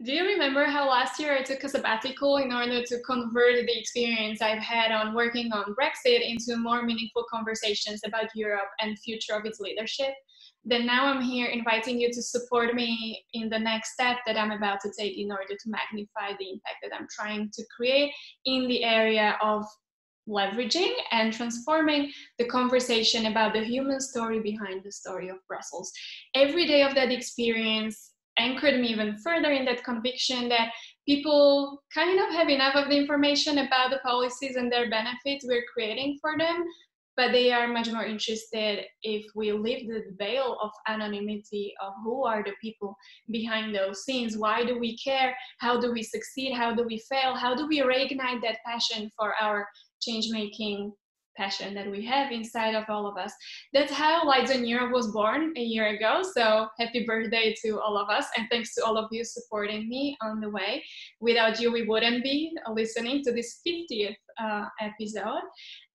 Do you remember how last year I took a sabbatical in order to convert the experience I've had on working on Brexit into more meaningful conversations about Europe and future of its leadership? Then now I'm here inviting you to support me in the next step that I'm about to take in order to magnify the impact that I'm trying to create in the area of leveraging and transforming the conversation about the human story behind the story of Brussels. Every day of that experience anchored me even further in that conviction that people kind of have enough of the information about the policies and their benefits we're creating for them, but they are much more interested if we lift the veil of anonymity of who are the people behind those scenes. Why do we care? How do we succeed? How do we fail? How do we reignite that passion for our change making passion that we have inside of all of us? That's how Lights on Europe was born a year ago. So happy birthday to all of us. And thanks to all of you supporting me on the way. Without you, we wouldn't be listening to this 50th episode.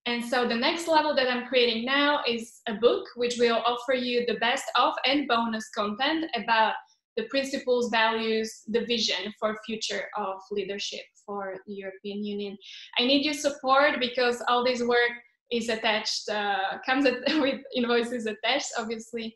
And so the next level that I'm creating now is a book which will offer you the best of and bonus content about the principles, values, the vision for future of leadership for the European Union. I need your support because all this work is attached, with invoices attached, obviously,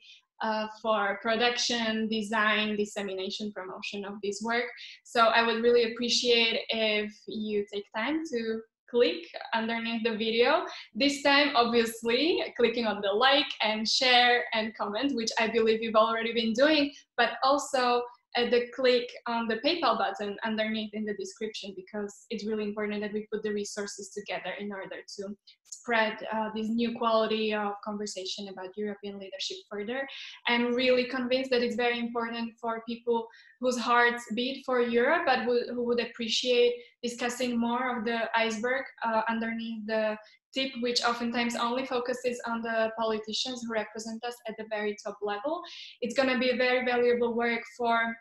for production, design, dissemination, promotion of this work. So I would really appreciate if you take time to click underneath the video. This time, obviously, clicking on the like and share and comment, which I believe you've already been doing, but also at the click on the PayPal button underneath in the description, because it's really important that we put the resources together in order to spread this new quality of conversation about European leadership further. I'm really convinced that it's very important for people whose hearts beat for Europe, but who would appreciate discussing more of the iceberg underneath the tip, which oftentimes only focuses on the politicians who represent us at the very top level. It's going to be a very valuable work for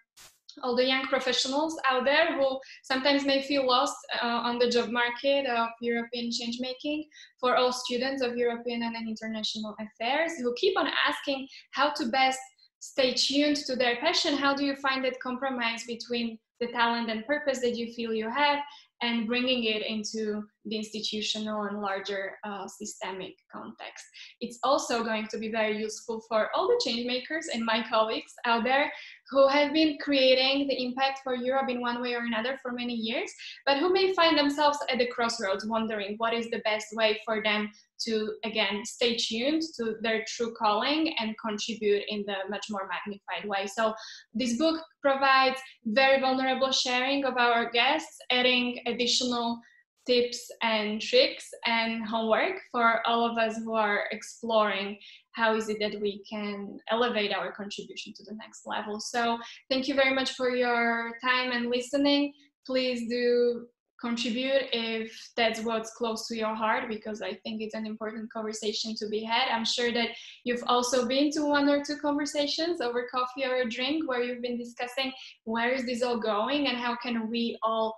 all the young professionals out there who sometimes may feel lost on the job market of European change making, for all students of European and international affairs who keep on asking how to best stay tuned to their passion. How do you find that compromise between the talent and purpose that you feel you have and bringing it into the institutional and larger systemic context? It's also going to be very useful for all the change makers and my colleagues out there who have been creating the impact for Europe in one way or another for many years, but who may find themselves at the crossroads wondering what is the best way for them to, again, stay tuned to their true calling and contribute in the much more magnified way. So this book provides very vulnerable sharing of our guests, adding additional tips and tricks and homework for all of us who are exploring how is it that we can elevate our contribution to the next level. So thank you very much for your time and listening. Please do contribute if that's what's close to your heart, because I think it's an important conversation to be had. I'm sure that you've also been to one or two conversations over coffee or a drink where you've been discussing where is this all going and how can we all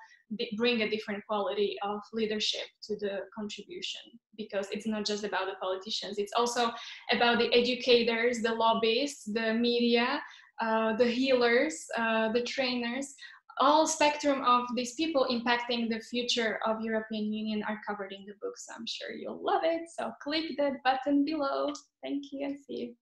bring a different quality of leadership to the contribution, because it's not just about the politicians, it's also about the educators, the lobbyists, the media, the healers, the trainers. All spectrum of these people impacting the future of European Union are covered in the book, so I'm sure you'll love it. So click that button below. Thank you and see you.